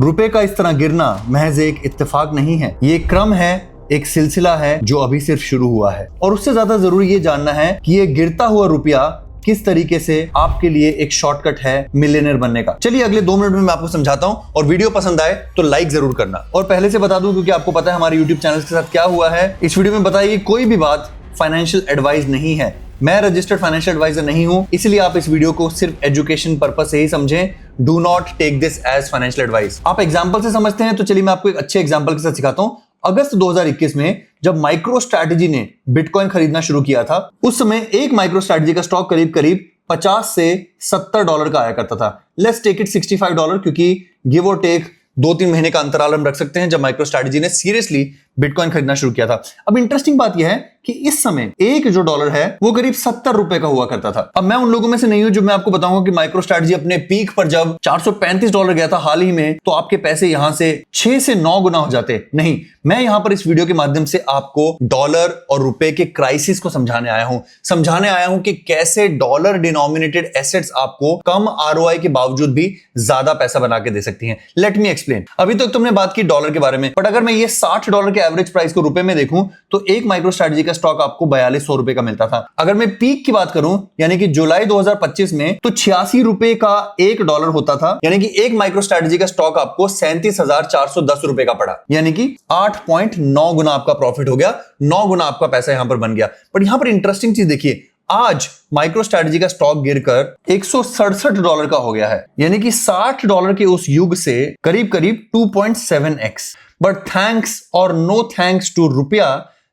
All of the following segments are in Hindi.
रुपए का इस तरह गिरना महज एक इत्तेफाक नहीं है, ये एक क्रम है, एक सिलसिला है जो अभी सिर्फ शुरू हुआ है। और उससे ज्यादा जरूरी ये जानना है कि ये गिरता हुआ रुपया किस तरीके से आपके लिए एक शॉर्टकट है मिलियनेयर बनने का। चलिए अगले 2 मिनट में मैं आपको समझाता हूं, और वीडियो पसंद आए तो लाइक जरूर करना। और पहले से बता दूं, क्योंकि आपको पता है हमारे यूट्यूब चैनल के साथ क्या हुआ है, इस वीडियो में बताइए कोई भी बात फाइनेंशियल एडवाइस नहीं है। मैं रजिस्टर्ड फाइनेंशियल एडवाइजर नहीं हूं, इसलिए आप इस वीडियो को सिर्फ एजुकेशन पर्पस से ही समझें। Do not take this as financial advice. आप एग्जांपल से समझते हैं तो चलिए मैं आपको एक अच्छे एग्जांपल के साथ सिखाता हूं। अगस्त 2021 में जब माइक्रो स्ट्रैटेजी ने बिटकॉइन खरीदना शुरू किया था, उस समय एक माइक्रो स्ट्रैटेजी का स्टॉक करीब करीब 50 से $70 का आया करता था। लेट्स टेक इट $65, क्योंकि गिव और टेक 2-3 महीने का अंतराल हम रख सकते हैं जब माइक्रो स्ट्रैटेजी ने सीरियसली बिटकॉइन खरीदना शुरू किया था। अब इंटरेस्टिंग बात यह है कि इस समय एक जो डॉलर है वो करीब $70 का हुआ करता था। अब मैं उन लोगों में से नहीं हूं जो मैं आपको बताऊंगा कि माइक्रो स्ट्रैटेजी अपने पीक पर जब $435 गया था हाल ही में, तो आपके पैसे यहां से 6 से 9 गुना हो जाते। नहीं, मैं यहां पर इस वीडियो के माध्यम से आपको डॉलर और रुपए के क्राइसिस को समझाने आया हूं कि कैसे डॉलर डिनोमिनेटेड एसेट्स आपको कम आरओआई के बावजूद भी ज्यादा पैसा बना के दे सकती हैं। Let me explain. अभी तक तुमने बात की डॉलर के बारे में, बट अगर मैं ये $60 के एवरेज प्राइस को रुपए में देखूं तो एक माइक्रो स्ट्रैटेजी का स्टॉक आपको $4200 का मिलता था। अगर मैं पीक की बात करूं, यानी कि जुलाई 2025 में, तो $86 का $1 होता था, यानी कि एक माइक्रो स्ट्रैटेजी का स्टॉक आपको $37,410 का पड़ा, यानी कि 8.9 गुना आपका प्रॉफिट हो गया, 9 गुना आपका पैसा यहां पर बन गया। बट यहां पर इंटरेस्टिंग चीज देखिए, आज माइक्रो स्ट्रैटेजी का स्टॉक गिरकर $167 का हो गया है, यानी कि $60 के उस युग से करीब करीब 2.7x। बट थैंक्स और नो थैंक्स टू रुपया,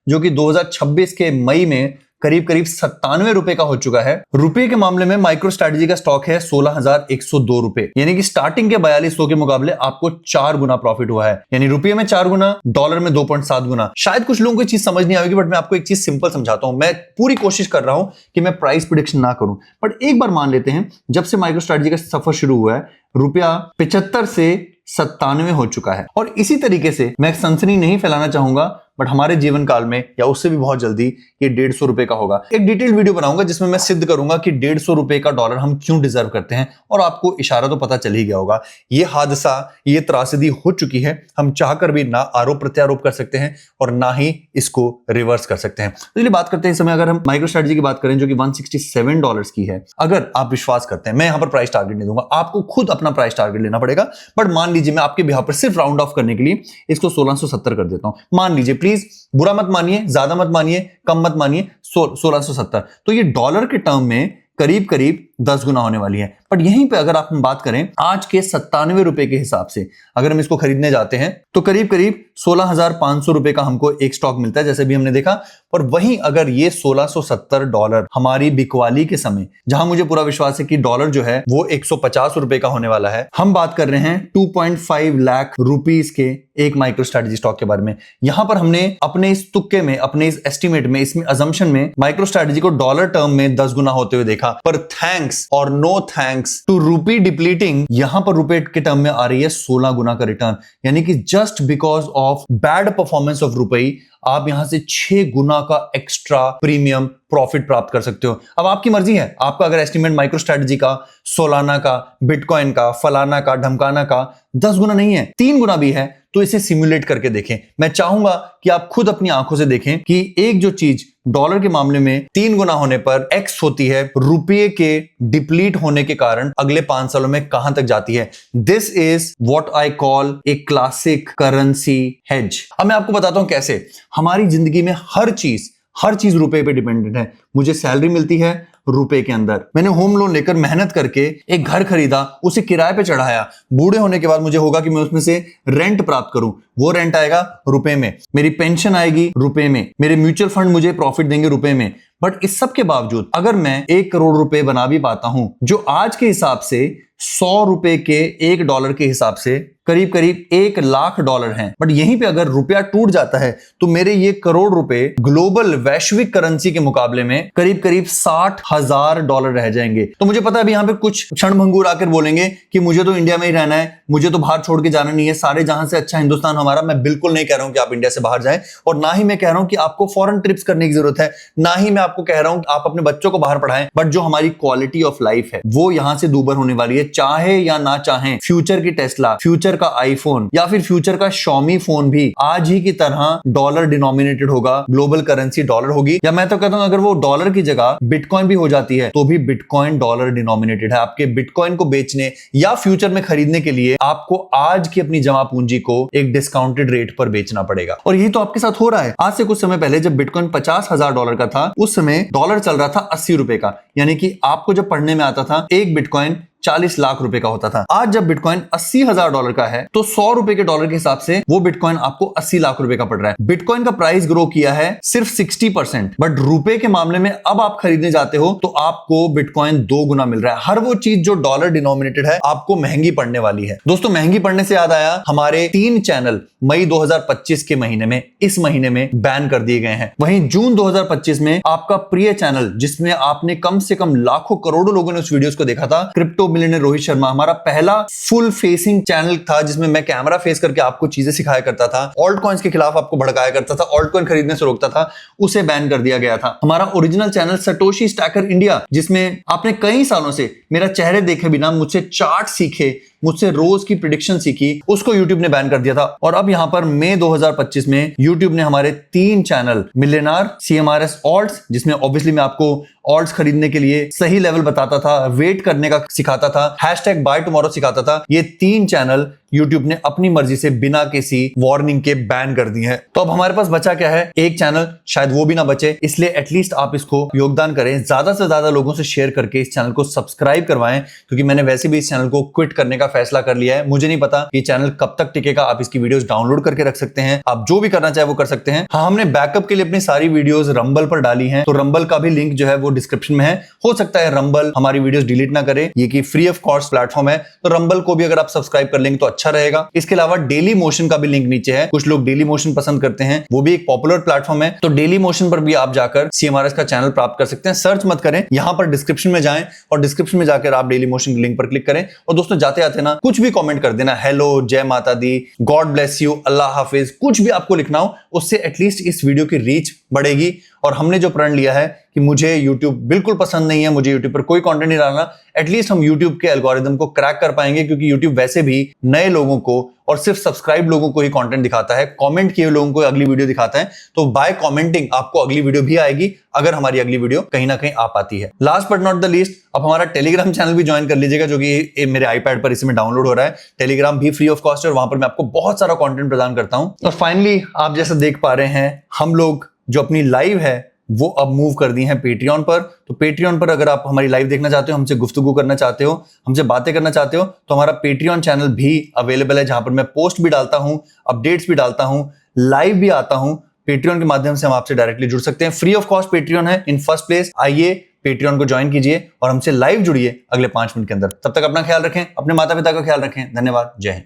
जो कि 2026 के मई में करीब करीब $97 का हो चुका है। रुपए के मामले में माइक्रो स्ट्रैटेजी का स्टॉक है $16,102, यानी कि स्टार्टिंग के 4200 के मुकाबले आपको 4 गुना प्रॉफिट हुआ है, यानी रुपये में 4 गुना, डॉलर में 2.7 गुना। शायद कुछ लोगों को चीज समझ नहीं आएगी, बट मैं आपको एक चीज सिंपल समझाता हूं। मैं पूरी कोशिश कर रहा हूं कि मैं प्राइस प्रेडिक्शन ना करूं, बट एक बार मान लेते हैं जब से माइक्रो स्ट्रैटेजी का सफर शुरू हुआ है, रुपया 75 से 97 हो चुका है। और इसी तरीके से मैं सनसनी नहीं फैलाना चाहूंगा, बट हमारे जीवन काल में या उससे भी बहुत जल्दी ये $150 का होगा। एक डिटेल वीडियो बनाऊंगा जिसमें मैं सिद्ध करूंगा कि $150 का डॉलर हम क्यों डिजर्व करते हैं, और आपको इशारा तो पता चल ही गया होगा। ये हादसा, ये त्रासदी हो चुकी है, हम चाहकर भी ना आरोप प्रत्यारोप कर सकते हैं और ना ही इसको रिवर्स कर सकते हैं। तो चलिए बात करते हैं इस समय, अगर हम माइक्रो स्ट्रैटेजी की बात करें जो कि $167 की है। अगर आप विश्वास करते हैं, मैं यहां पर प्राइस टारगेट नहीं दूंगा, आपको खुद अपना प्राइस टारगेट लेना पड़ेगा, बट मान लीजिए मैं आपके बिहाफ पर सिर्फ राउंड ऑफ करने के लिए इसको 1670 कर देता हूं। मान लीजिए, प्लीज बुरा मत मानिए, ज्यादा मत मानिए, कम मत मानिए, 1670। तो ये डॉलर के टर्म में करीब करीब 10 गुना होने वाली है। बट यहीं पे अगर आप बात करें आज के $97 के हिसाब से, अगर हम इसको खरीदने जाते हैं तो करीब करीब $16,500 का हमको एक स्टॉक मिलता है, जैसे भी हमने देखा। और वहीं अगर ये $1670 हमारी बिकवाली के समय, जहां मुझे पूरा विश्वास है कि डॉलर जो है वो $150 का होने वाला है, हम बात कर रहे हैं 2.5 लाख रुपीस के एक माइक्रो स्ट्रैटेजी स्टॉक के बारे में। यहां पर हमने अपने इस तुक्के में, अपने इस एस्टिमेट में, इसमें अजम्पशन में माइक्रो स्ट्रैटेजी को डॉलर टर्म में 10 गुना होते हुए देखा। पर थैंक्स और नो थैंक्स टू रूपी डिप्लीटिंग, यहां पर रुपए के टर्म में आ रही है 16 गुना का रिटर्न, यानी कि just because of bad performance of rupee आप यहां से 6 गुना का एक्स्ट्रा प्रीमियम प्रॉफिट प्राप्त कर सकते हो। अब आपकी मर्जी है, आपका अगर एस्टिमेट माइक्रो स्ट्रैटेजी का, सोलाना का, बिटकॉइन का, फलाना का, ढमकाना का 10 गुना नहीं है, 3 गुना भी है, तो इसे सिमुलेट करके देखें। मैं चाहूंगा कि आप खुद अपनी आंखों से देखें कि एक जो चीज डॉलर के मामले में 3 गुना होने पर एक्स होती है, रुपये के डिप्लीट होने के कारण अगले 5 सालों में कहां तक जाती है। This is what I call a classic currency hedge. अब मैं आपको बताता हूं कैसे। हमारी जिंदगी में हर चीज रुपए पे डिपेंडेंट है। मुझे सैलरी मिलती है रुपए के अंदर, मैंने होम लोन लेकर मेहनत करके एक घर खरीदा, उसे किराए पे चढ़ाया, बूढ़े होने के बाद मुझे होगा कि मैं उसमें से रेंट प्राप्त करूं, वो रेंट आएगा रुपए में, मेरी पेंशन आएगी रुपए में, मेरे म्यूचुअल फंड मुझे प्रॉफिट देंगे रुपए में। बट इस सब के बावजूद अगर मैं 1 करोड़ रुपए बना भी पाता हूं, जो आज के हिसाब से $100 के $1 के हिसाब से करीब करीब $1 लाख हैं, बट यहीं पे अगर रुपया टूट जाता है तो मेरे ये करोड़ रुपए ग्लोबल वैश्विक करेंसी के मुकाबले में करीब करीब $60,000 रह जाएंगे। तो मुझे पता है अभी यहां पे कुछ क्षणभंगुर आकर बोलेंगे कि मुझे तो इंडिया में ही रहना है, मुझे तो बाहर छोड़ के जाना नहीं है, सारे जहां से अच्छा हिंदुस्तान हमारा। मैं बिल्कुल नहीं कह रहा हूं कि आप इंडिया से बाहर जाएं, और ना ही मैं कह रहा हूं कि आपको फॉरेन ट्रिप्स करने की जरूरत है, ना ही मैं आपको कह रहा हूं कि आप अपने बच्चों को बाहर पढ़ाएं। बट जो हमारी क्वालिटी ऑफ लाइफ है वो यहां से दूभर होने वाली है, चाहे या ना चाहें, फ्यूचर की टेस्ला, फ्यूचर का आईफोन या फिर फ्यूचर का शॉमी फोन भी आज ही की तरह डॉलर डिनोमिनेटेड होगा, ग्लोबल करेंसी डॉलर होगी। या मैं तो कहता हूं अगर वो डॉलर की जगह बिटकॉइन भी हो जाती है तो भी बिटकॉइन डॉलर डिनोमिनेटेड है। आपके बिटकॉइन को बेचने या फ्यूचर में खरीदने के लिए आपको आज की अपनी जमा पूंजी को एक डिस्काउंटेड रेट पर बेचना पड़ेगा। और यही तो आपके साथ हो रहा है। आज से कुछ समय पहले जब बिटकॉइन $50,000 का था, उस समय डॉलर चल रहा था 80 रुपए का। यानी कि आपको जब पढ़ने में आता था एक बिटकॉइन 40 लाख रुपए का होता था। आज जब बिटकॉइन $80,000 का है तो 100 रुपए के डॉलर के हिसाब से वो बिटकॉइन आपको 80 लाख रुपए का पड़ रहा है। बिटकॉइन का प्राइस ग्रो किया है सिर्फ 60%, बट रुपए के मामले में अब आप खरीदने जाते हो तो आपको बिटकॉइन 2 गुना मिल रहा है। हर वो चीज जो डॉलर डिनोमिनेटेड है आपको महंगी पड़ने वाली है। दोस्तों, महंगी पड़ने से याद आया, हमारे 3 चैनल मई 2025 के महीने में, इस महीने में बैन कर दिए गए हैं। वहीं जून 2025 में आपका प्रिय चैनल, जिसमें आपने कम से कम लाखों करोड़ों लोगों ने उस वीडियोस को देखा था, क्रिप्टो मिलियनेयर रोहित शर्मा, हमारा पहला फुल फेसिंग चैनल था जिसमें मैं कैमरा फेस करके आपको चीजें सिखाया करता था, ऑल्ट कॉइन्स के खिलाफ आपको भड़काया करता था, ऑल्ट कॉइन खरीदने से रोकता था, उसे बैन कर दिया गया था। हमारा ओरिजिनल चैनल सटोशी स्टैकर इंडिया, जिसमें आपने कई सालों से मेरा चेहरे देखे बिना मुझसे चार्ट सीखे, मुझसे रोज की प्रेडिक्शन सीखी, उसको YouTube ने बैन कर दिया था। और अब यहां पर मई 2025 में YouTube ने हमारे 3 चैनल मिलियनार, CMRS ऑल्ट्स, जिसमें ऑब्वियसली मैं आपको ऑल्ट्स खरीदने के लिए सही लेवल बताता था, वेट करने का सिखाता था, #बाय टुमारो सिखाता था, ये 3 चैनल YouTube ने अपनी मर्जी से बिना किसी वार्निंग के बैन कर दिए हैं। तो अब हमारे पास बचा क्या है? एक चैनल, शायद वो भी ना बचे, इसलिए एटलीस्ट आप इसको योगदान करें, ज्यादा से ज्यादा लोगों से शेयर करके इस चैनल को सब्सक्राइब करवाएं, क्योंकि मैंने वैसे भी इस चैनल को क्विट करने का फैसला कर लिया है। मुझे नहीं पता ये चैनल कब तक टिकेगा। आप इसकी वीडियोस डाउनलोड करके रख सकते हैं, आप जो भी करना चाहे वो कर सकते हैं। हाँ, हमने बैकअप के लिए अपनी सारी वीडियोस रंबल पर डाली हैं, तो रंबल का भी लिंक जो है वो डिस्क्रिप्शन में है। हो सकता है रंबल हमारी वीडियोस डिलीट ना करे, ये कि फ्री ऑफ कॉस्ट प्लेटफॉर्म है, तो रंबल को भी अगर आप सब्सक्राइब कर लेंगे तो अच्छा रहेगा। इसके अलावा डेली मोशन का भी लिंक नीचे है, कुछ लोग डेली मोशन पसंद करते हैं, वो भी एक पॉपुलर प्लेटफॉर्म है, तो डेली मोशन पर भी आप जाकर CMRS का चैनल प्राप्त कर सकते हैं। सर्च मत करें, यहां पर डिस्क्रिप्शन में जाएं और डिस्क्रिप्शन में जाकर आप डेली मोशन के लिंक पर क्लिक करें। और दोस्तों, जाते आते ना कुछ भी कमेंट कर देना, हेलो, जय माता दी, गॉड ब्लेस यू, अल्लाह हाफिज, कुछ भी आपको लिखना हो, उससे एटलीस्ट इस वीडियो की रीच बढ़ेगी। और हमने जो प्रण लिया है कि मुझे YouTube बिल्कुल पसंद नहीं है, मुझे YouTube पर कोई कंटेंट नहीं डालना, एटलीस्ट हम YouTube के एल्गोरिदम को क्रैक कर पाएंगे, क्योंकि YouTube वैसे भी नए लोगों को और सिर्फ सब्सक्राइब लोगों को ही कंटेंट दिखाता है, कमेंट किए लोगों को अगली वीडियो दिखाता है। तो बाय कमेंटिंग आपको अगली वीडियो भी आएगी, अगर हमारी अगली वीडियो कहीं ना कहीं आ पाती है। Last but not the least, आप हमारा टेलीग्राम चैनल भी ज्वाइन कर लीजिएगा, जो कि मेरे आईपैड पर इसमें डाउनलोड हो रहा है। टेलीग्राम भी फ्री ऑफ कॉस्ट है और वहां पर मैं आपको बहुत सारा कंटेंट प्रदान करता हूं। और फाइनली, आप जैसा देख पा रहे हैं, हम लोग जो अपनी लाइव है वो अब मूव कर दी हैं पेट्रियन पर। तो पेट्रियन पर अगर आप हमारी लाइव देखना चाहते हो, हमसे गुफ्तगू करना चाहते हो, हमसे बातें करना चाहते हो, तो हमारा पेट्रियन चैनल भी अवेलेबल है, जहां पर मैं पोस्ट भी डालता हूं, अपडेट्स भी डालता हूं, लाइव भी आता हूं। पेट्रियन के माध्यम से हम आपसे डायरेक्टली जुड़ सकते हैं। फ्री ऑफ कॉस्ट पेट्रियन है इन फर्स्ट प्लेस। आइए, पेट्रियन को ज्वाइन कीजिए और हमसे लाइव जुड़िए अगले 5 मिनट के अंदर। तब तक अपना ख्याल रखें, अपने माता पिता का ख्याल रखें। धन्यवाद। जय हिंद।